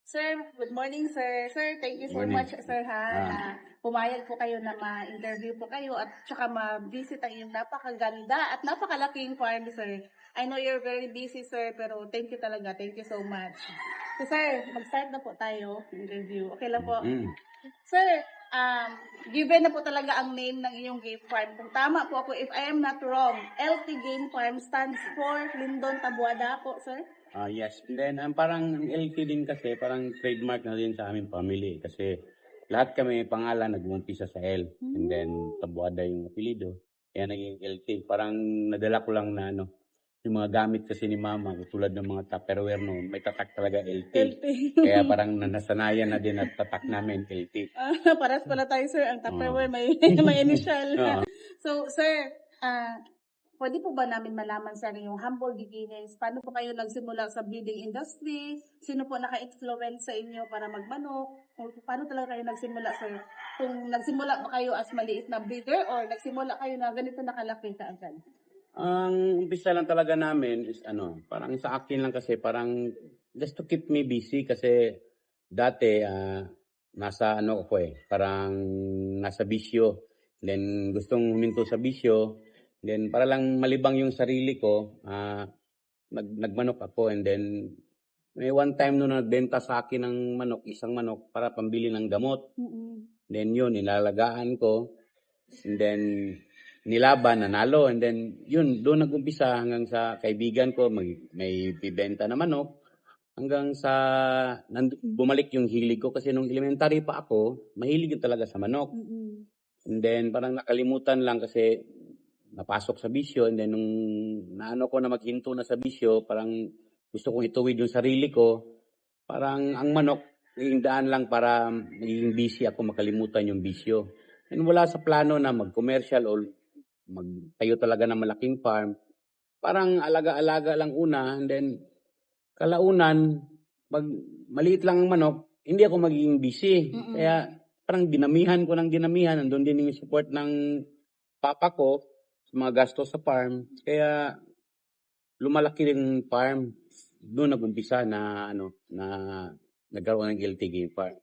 Sir, good morning, sir. Sir, thank you so Morning. much, sir, ha, na pumayag po kayo na ma-interview po kayo at saka ma-visit ang iyong napakaganda at napakalaking farm, sir. I know you're very busy, sir, pero thank you talaga. Thank you so much. So, sir, mag-start na po tayo interview. Okay lang po? Sir, given na po talaga ang name ng iyong game farm. Kung tama po ako, if I am not wrong, LT Game Farm stands for Lindon Tabuada po, sir? Yes. And then, parang LT din kasi, parang trademark na din sa aming family. Kasi lahat kami pangalan nag-umpisa sa L. And then, Tabuada yung apelido. Kaya naging LT. Parang nadala ko lang na yung mga gamit kasi ni Mama, tulad ng mga Tupperware noon, may tatak talaga LT. Kaya parang nasanayan na din at tatak namin LT. Paras pala tayo, sir. Ang Tupperware may initial. So, sir, pwede po ba namin malaman sa yung humble beginnings? Paano po kayo nagsimula sa breeding industry? Sino po naka-influence sa inyo para magmanok? Paano talaga kayo nagsimula, sir? Kung nagsimula ba kayo as maliit na breeder or nagsimula kayo na ganito nakalaki kaagad? Ang umpisa lang talaga namin is parang sa akin lang kasi parang just to keep me busy kasi dati nasa parang nasa bisyo. Then gustong huminto sa bisyo. Then para lang malibang yung sarili ko, nagmanok ako and then may one time no nagbenta sa akin ng manok, isang manok para pambili ng gamot. Then yun, inalagaan ko. And then nilaban, nanalo. And then yun, doon nag-umpisa hanggang sa kaibigan ko, may bibenta na manok. Hanggang sa bumalik yung hilig ko kasi nung elementary pa ako, mahilig talaga sa manok. And then parang nakalimutan lang kasi napasok sa bisyo. And then nung naano ko na maghinto na sa bisyo, parang gusto kong ituwid yung sarili ko. Parang ang manok, naging daan lang para maging busy ako, makalimutan yung bisyo. And wala sa plano na mag-commercial o magtayo talaga ng malaking farm. Parang alaga-alaga lang una. And then kalaunan, pag maliit lang ang manok, hindi ako magiging busy. Kaya parang dinamihan ko ng dinamihan. Nandun din yung support ng papa ko sa mga gastos sa farm. Kaya lumalaki rin farm. Doon nag-umpisa na nagkaroon ng LT Game Farm.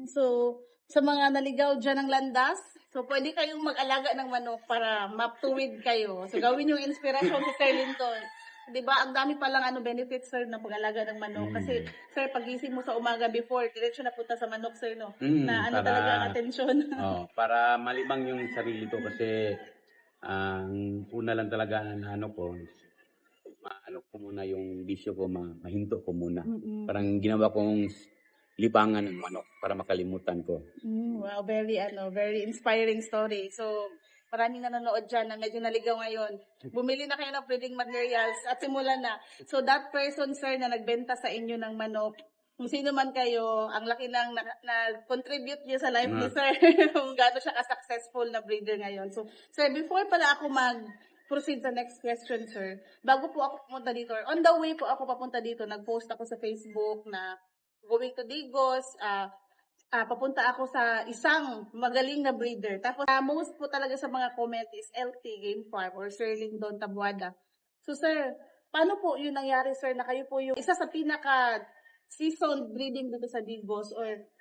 So, sa mga naligaw dyan ng landas, so pwede kayong mag-alaga ng manok para matuwid kayo. So, gawin yung inspirasyon sa Sir Linton. Diba, ang dami palang benefits, sir, ng pag-alaga ng manok. Kasi, sir, pagising mo sa umaga before, diretso na punta sa manok, sir, no? Na talaga ang atensyon. Para malibang yung sarili ko kasi ang una lang talaga na ko muna yung bisyo ko, mahinto ko muna. Parang ginawa kong libangan ng manok para makalimutan ko. Wow, very inspiring story. So, maraming nanonood dyan na medyo naligaw ngayon. Bumili na kayo ng breeding materials at simulan na. So, that person, sir, na nagbenta sa inyo ng manok, kung sino man kayo, ang laki lang na-contribute niyo sa life ni sir. Kung gaano siya ka-successful na breeder ngayon. So, sir, before pala ako proceed sa next question, sir. Bago po ako pumunta dito, or on the way po ako papunta dito, nag-post ako sa Facebook na going to Digos, papunta ako sa isang magaling na breeder. Tapos, most po talaga sa mga comment is LT Game Farm or Sir Lindon Tabuada. So, sir, paano po yung nangyari, sir, na kayo po yung isa sa pinaka-seasoned breeding dito sa Digos or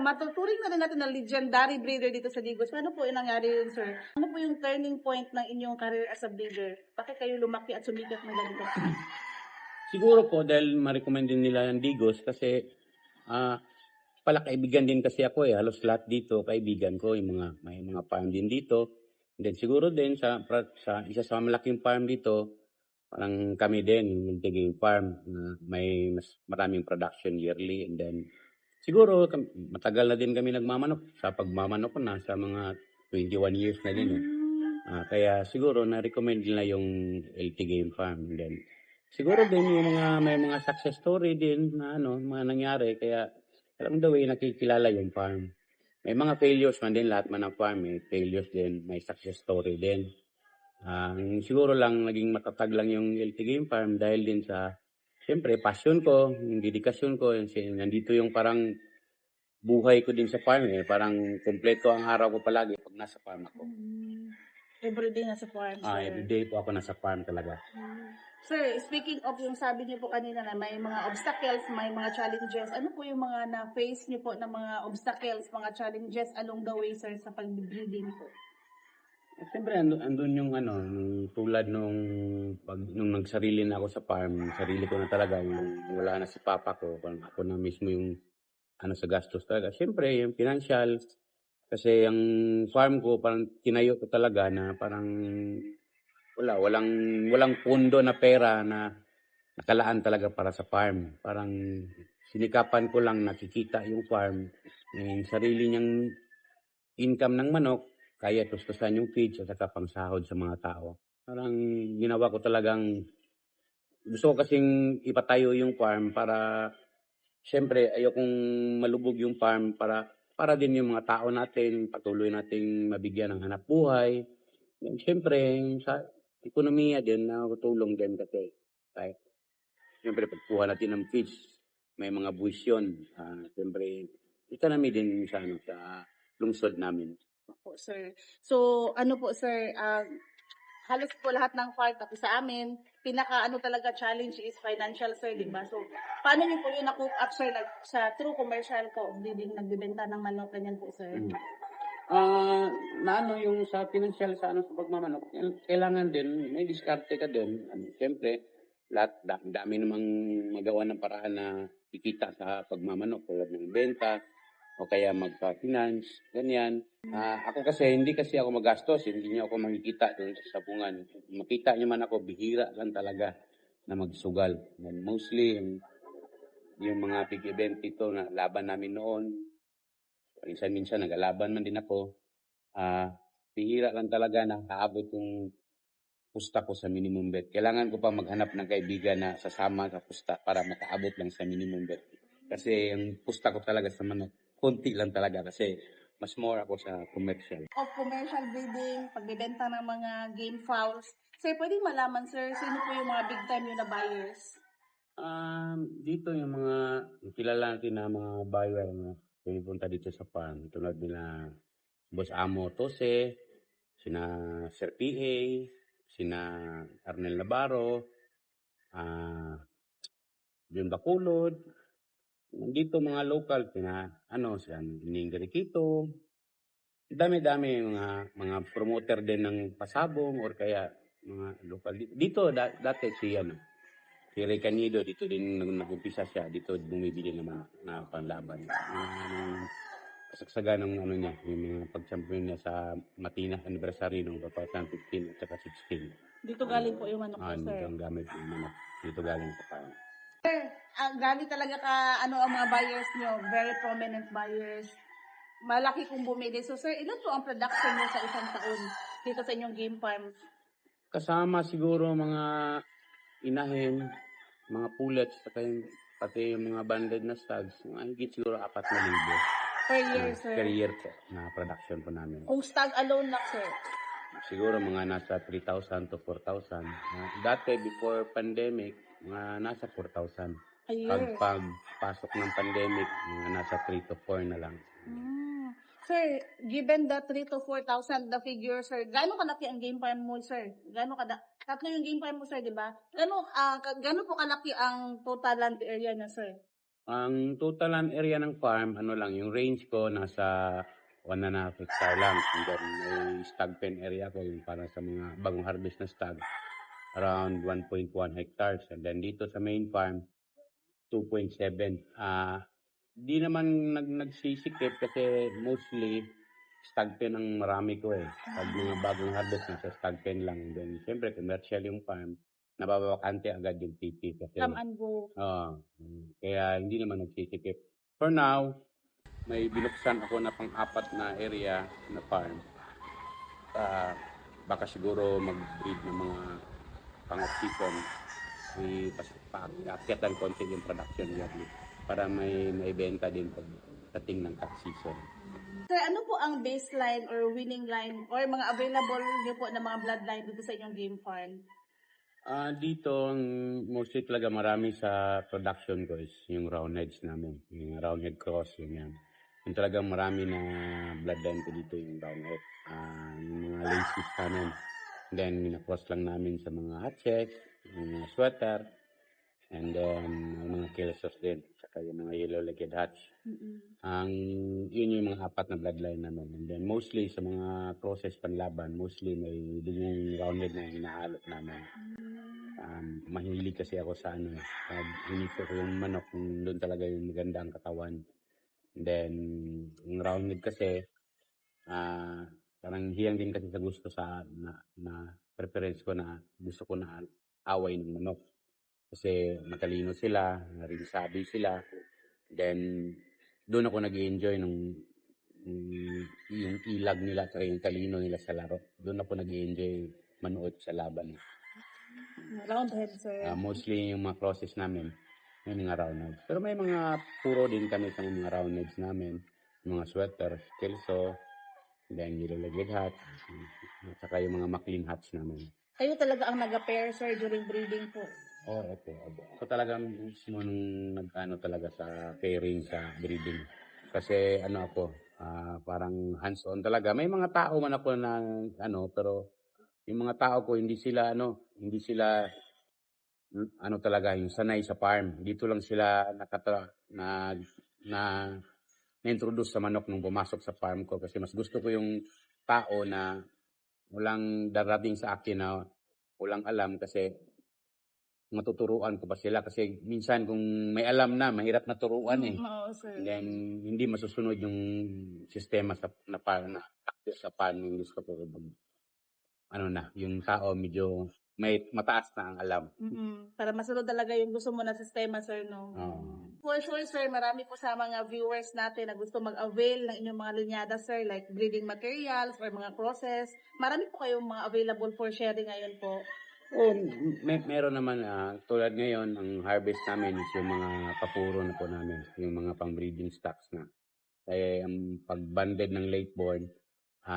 matuturing na rin natin na legendary breeder dito sa Digos. Paano po yung nangyari yun, sir? Ano po yung turning point ng inyong career as a breeder? Bakit kayo lumaki at sumikat ng ganito? Siguro po dahil ma-recommend din nila ng Digos kasi kaibigan din kasi ako halos lahat dito kaibigan ko, may mga farm din dito. And then siguro din sa isa sa malaking farm dito, parang kami din yung Tiging Farm na may mas maraming production yearly. And then siguro matagal na din kami nagmamanok. Sa pagmamanok ko na sa mga 21 years na din. Kaya siguro na-recommend nila yung LT Game Farm. And then siguro din may mga success story din na mga nangyari. Kaya along the way nakikilala yung farm. May mga failures man din, lahat man ng farm. May failures din, may success story din. Siguro lang naging matatag lang yung LT Game Farm dahil din sa siyempre passion ko, yung dedikasyon ko, nandito yung parang buhay ko din sa farm parang kumpleto ang araw ko palagi pag nasa farm ako. Everyday nasa farm, sir. Everyday po ako nasa farm talaga. Sir, speaking of yung sabi niyo po kanina na may mga obstacles, may mga challenges, ano po yung mga na-face niyo po na mga obstacles, mga challenges along the way, sir, sa pag-breeding po? Siyempre andun yung ano, yung tulad nung nagsarili na ako sa farm, sarili ko na talaga, yung wala na si papa ko, ako na mismo yung ano sa gastos talaga. Siyempre, yung financial, kasi ang farm ko parang tinayo ko talaga na parang walang pundo na pera na nakalaan talaga para sa farm. Parang sinikapan ko lang nakikita yung farm, yung sarili niyang income ng manok, kaya tustusan yung feeds at saka pangsahod sa mga tao. Parang ginawa ko talagang, gusto ko kasing ipatayo yung farm para, siyempre, ayokong malubog yung farm para din yung mga tao natin, patuloy nating mabigyan ng hanap buhay. Yung siyempre, yung sa ekonomiya din, nakakatulong din kasi. Kahit, siyempre, pagkuha natin ng feeds, may mga buwis yun. Siyempre, economy din sa, ano, sa lungsod namin. Po, sir. So, ano po, sir, halos po lahat ng farm, tapos sa amin, pinaka ano talaga challenge is financial, sir, di ba? So, paano niyo po yung na-cook up, sir, sa true commercial ko, nagbibenta ng manok, ganyan po, sir? Na ano yung sa financial sa ano sa pagmamanok, kailangan din may diskarte ka din. Siyempre, dami namang magawa ng paraan na kikita sa pagmamanok tulad ng benta o kaya magpa-finance, ganyan. Ako kasi hindi kasi ako magastos, hindi niyo ako makikita doon sa sabungan. Makita niyo man ako, bihira lang talaga na magsugal. And mostly yung mga big event ito na laban namin noon, minsan nagalaban man din ako. Bihira lang talaga na kaabot yung pusta ko sa minimum bet. Kailangan ko pa maghanap ng kaibigan na sasama sa pusta para makaabot lang sa minimum bet. Kasi yung pusta ko talaga sa manok, konti lang talaga kasi mas more ako sa commercial. Of commercial breeding, pagbebenta ng mga game fowls. Sir, pwede malaman, sir, sino po yung mga big time yun na buyers? Dito yung mga kilala natin na mga buyer na pinipunta dito sa farm. Tulad nila Boss Amo Tose, sina Sir PA, sina Arnel Navarro, Jun Bacolod. Dito mga local, sila Ning Garikito. Dami-dami mga promoter din ng pasabong or kaya mga local. Dito dati si Ray Canido, dito din nag-umpisa siya. Dito bumibili naman na panlaban. Kasagsagan ng ano niya, yung mga pag-champion niya sa Matina anniversary noong 2015 at saka 16. Dito galing po yung manok po, Dito sir. ang gamit yung manok. Dito galing sa farm. Sir, galing talaga ka, ano ang mga buyers nyo? Very prominent buyers. Malaki kong bumili. So, sir, ilan po ang production nyo sa isang taon dito sa inyong game farm? Kasama siguro mga inahin, mga pullets, pati yung mga banded na stags. Higit siguro 4,000 Per year, sir? per year po na production po namin. Kung stag alone lang, sir? Siguro mga nasa 3,000 to 4,000. Dati before pandemic, mga nasa 4,000. A year? Pagpasok ng pandemic, mga nasa 3 to 4 na lang. Sir, given the 3 to 4,000 the figure, sir, gaano kalaki ang game farm mo, sir? Tatlo yung game farm mo, sir, di ba? Gaano po kalaki ang total land area niya, sir? Ang total land area ng farm, yung range ko nasa 1.5 hectare lang. And then may stag pen area ko, yung para sa mga bagong harvest na stag, around 1.1 hectares. And then dito sa main farm, 2.7. Di naman nagsisikip kasi mostly stag pen ang marami ko eh. Pag mga bagong harvest na sa stag pen lang. Then siyempre commercial yung farm, nababakante agad yung TP kasi Come and go. kaya hindi naman nagsisikip. For now, may binuksan ako na pang-apat na area na farm. Baka siguro mag-breed ng mga pang-off-season. Paakyatan konti yung production yearly para may benta din pagdating ng cut season. Sir, ano po ang baseline or winning line or mga available niyo po na mga bloodline dito sa inyong game farm? Dito, ang mostly talaga marami sa production ko is yung roundheads namin. Yung roundhead cross, yun yan. Yung talagang marami na bloodline ko dito yung roundhead. Yung mga laces namin. Then, minacross lang namin sa mga hatchet. yung mga sweater, and then may mga kilsos din, saka yung mga yellow-legged hatch. Yun yung mga apat na bloodline namin. And then mostly sa mga process panlaban, mostly may din yung rounded na inaalot namin. Mahilig kasi ako sa pag hinito ko yung manok, doon talaga yung maganda ang katawan. And then, yung rounded kasi, parang hiyang din kasi sa gusto na preference ko na gusto ko na away ng manok. Kasi matalino sila, sabi sila. Then, doon ako nag-enjoy yung ilag nila at yung talino nila sa laro. Doon ako nag-enjoy manood sa laban. Roundhead, sir. Mostly yung mga crosses namin, may mga roundheads. Pero may mga puro din kami sa mga roundheads namin. Mga sweater, kelso, then yellow-legged hat, at saka yung mga McLean hats namin. Kayo talaga ang nag-pair, sir, during breeding po? Opo. Ako talagang mismo nung talaga sa pairing sa breeding. Kasi ako, parang hands-on talaga. May mga tao man ako na pero yung mga tao ko hindi sila talaga yung sanay sa farm. Dito lang sila na-introduce sa manok nung pumasok sa farm ko kasi mas gusto ko yung tao na walang darating sa akin na walang alam kasi matuturuan ko pa sila kasi minsan kung may alam na mahirap na turuan Oo, sir. and then hindi masusunod yung sistema sa farming. Gusto ko yung tao medyo may mataas na ang alam. Para masunod talaga yung gusto mo na sistema, sir, no? For sure, sir, marami po sa mga viewers natin na gusto mag-avail ng inyong mga linyada, sir, like breeding materials or mga crosses. Marami po kayong mga available for sharing ngayon po. Meron naman, tulad ngayon, ang harvest namin is yung mga kapuro na po namin, yung mga pang-breeding stocks na. Kaya ang pag-banded ng late born,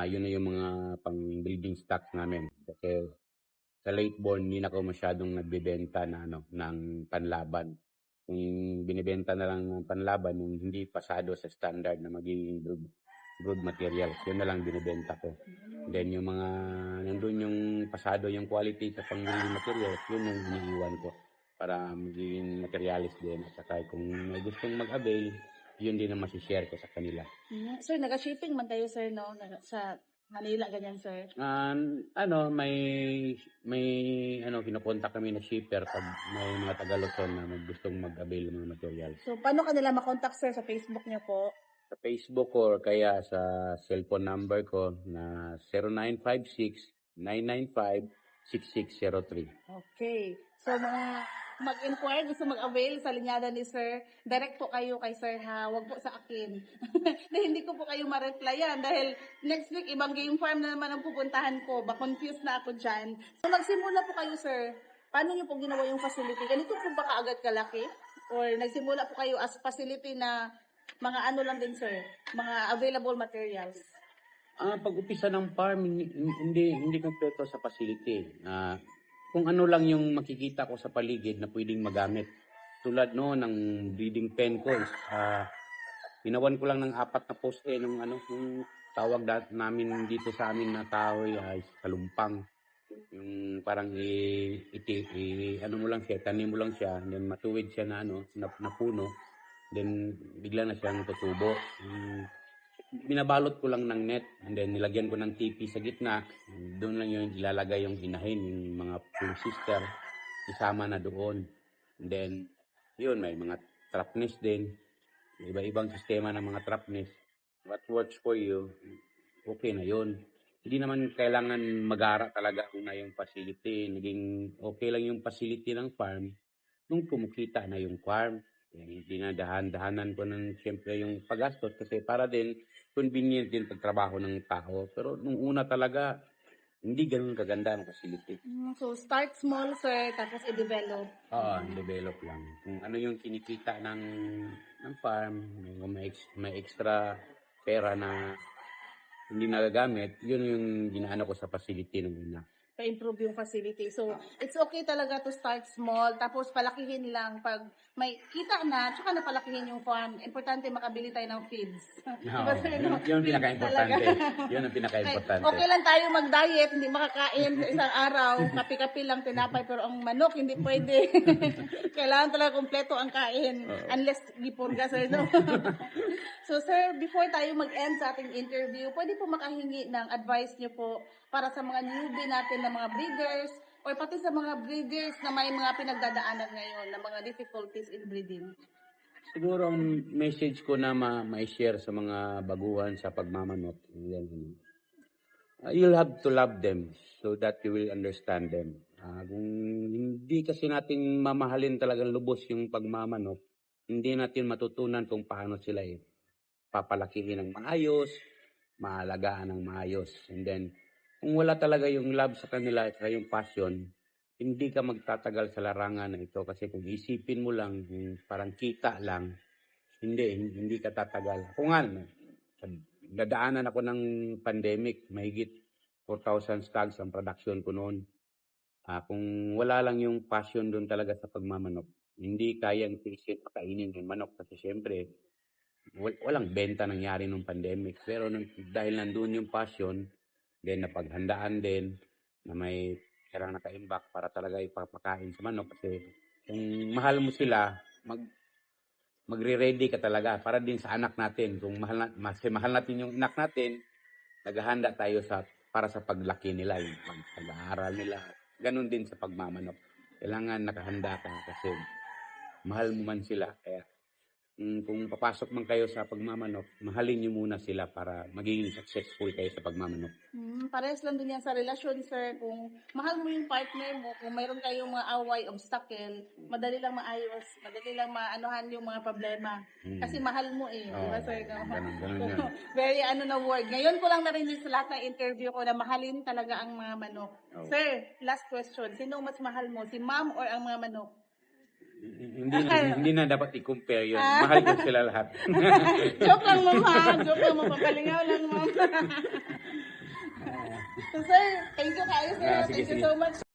yun na yung mga pang-breeding stocks namin. Kasi sa late born, hindi na ako masyadong nagbebenta ng panlaban. Kung binibenta na lang ng panlaban, yung hindi pasado sa standard na magiging brood materials, yun na lang binibenta ko. Then yung mga nandun yung pasado yung quality sa pang-breeding materials, yun yung iniiwan ko para magiging materialis din. At saka kung may gustong mag-avail, yun din ang masishare ko sa kanila. Sir, nag-shipping man kayo, sir, no? Sa Manila, ganyan, sir? May kinukontak kami na shipper pag may mga taga-Luzon na gustong mag-avail ng mga materials. So, paano kanila makontak, sir, sa Facebook niyo po? Sa Facebook ko or kaya sa cellphone number ko na 0956-995-6603. Okay. So, mga mag-inquire, gusto mag-avail sa linyada ni sir, direct po kayo kay sir, ha? Huwag po sa akin. Dahil hindi ko po kayo ma-replyan dahil next week, ibang game farm na naman ang pupuntahan ko. Ba-confused na ako dyan. So, nagsimula po kayo, sir. Paano niyo po ginawa yung facility? Ganito po ba kaagad kalaki? Or nagsimula po kayo as facility na mga ano lang din, sir? Mga available materials? Pag-upisa ng farm, hindi kompleto sa facility. Kung ano lang yung makikita ko sa paligid na pwedeng magamit. Tulad ng breeding pen ko is ginawan ko lang ng 4 na poste yung tawag namin dito sa amin na kahoy ay kalumpang. Yung parang mo lang siya, tanim mo lang siya, then matuwid siya na puno, then bigla na siyang tutubo. Binabalot ko lang ng net and then nilagyan ko ng TP sa gitna. Doon lang yung ilalagay yung hinahin, yung mga full sister, isama na doon. And then, yun, may mga trap nest din. Iba-ibang sistema ng mga trap nest. What works for you, okay na yun. Hindi naman kailangan mag-ara talaga kung na yung facility. Naging okay lang yung facility ng farm nung kumukita na yung farm. Dinadahan-dahanan ko ng siyempre yung paggastos kasi para din convenient din pagtrabaho ng tao. Pero nung una talaga, hindi ganun kaganda ang facility. So, start small, sir, tapos i-develop. Develop lang. Kung ano yung kinikita ng farm, kung may extra pera na hindi nagagamit, yun yung ginaano ko sa facility nung una. pa-improve yung facility. So, it's okay talaga to start small, tapos palakihin lang pag may kita na, tsaka na palakihin yung farm. Importante makabili tayo ng feeds. Diba, Oo, sir, yun, no? yun ang Feeds pinaka-importante. talaga. Yun ang pinaka-importante. Okay lang tayo mag-diet, hindi makakain sa isang araw, kapi-kapi lang tinapay, pero ang manok hindi pwede. Kailangan talaga kompleto ang kain, unless gipurga, sir, no? So, sir, before tayo mag-end sa ating interview, pwede po makahingi ng advice niyo po para sa mga newbie natin na mga breeders, or pati sa mga breeders na may mga pinagdadaanan ngayon na mga difficulties in breeding. Siguro ang message ko na ma-share sa mga baguhan sa pagmamanok, yan, you'll have to love them so that you will understand them. Kung hindi kasi natin mamahalin talagang lubos yung pagmamanok, hindi natin matutunan kung paano sila papalakihin ng maayos, maalagaan ng maayos. And then, kung wala talaga yung love sa kanila at yung passion, hindi ka magtatagal sa larangan na ito. Kasi kung isipin mo lang, parang kita lang, hindi ka tatagal. Kung nga, dadaanan ako ng pandemic, mahigit 4,000 stags ang production ko noon. Kung wala lang yung passion doon talaga sa pagmamanok, hindi kayang tiisin pakainin yung manok. Kasi syempre, walang benta nangyari nung pandemic. Pero dahil nandun yung passion, then napaghandaan din na may perang naka-imbak para talaga ipapakain sa manok. Kasi kung mahal mo sila, magre-ready ka talaga para din sa anak natin. Kung mahal natin yung anak natin, naghahanda tayo para sa paglaki nila, yung pag-aaral nila. Ganun din sa pagmamanok. Kailangan nakahanda ka kasi mahal mo man sila. Kaya kung papasok man kayo sa pagmamanok, mahalin nyo muna sila para magiging successful kayo sa pagmamanok. Parehas lang din yan sa relasyon, sir. Kung mahal mo yung partner mo, kung mayroon kayong mga away, obstacle, madali lang maayos, madali lang maanuhan yung mga problema. Kasi mahal mo eh. Di ba, sir? No? Ganun yun. Very na word. Ngayon ko lang narinig sa lahat ng interview ko na mahalin talaga ang mga manok. Oh. Sir, last question. Sino mas mahal mo? Si ma'am or ang mga manok? Hindi na dapat i-compare yun. Mahal ko sila lahat. Joke lang, ma'am, ha? Joke lang, mapapalingaw lang, ma'am. So, sir, thank you kayo, sir. Sige, Thank you sige. so much.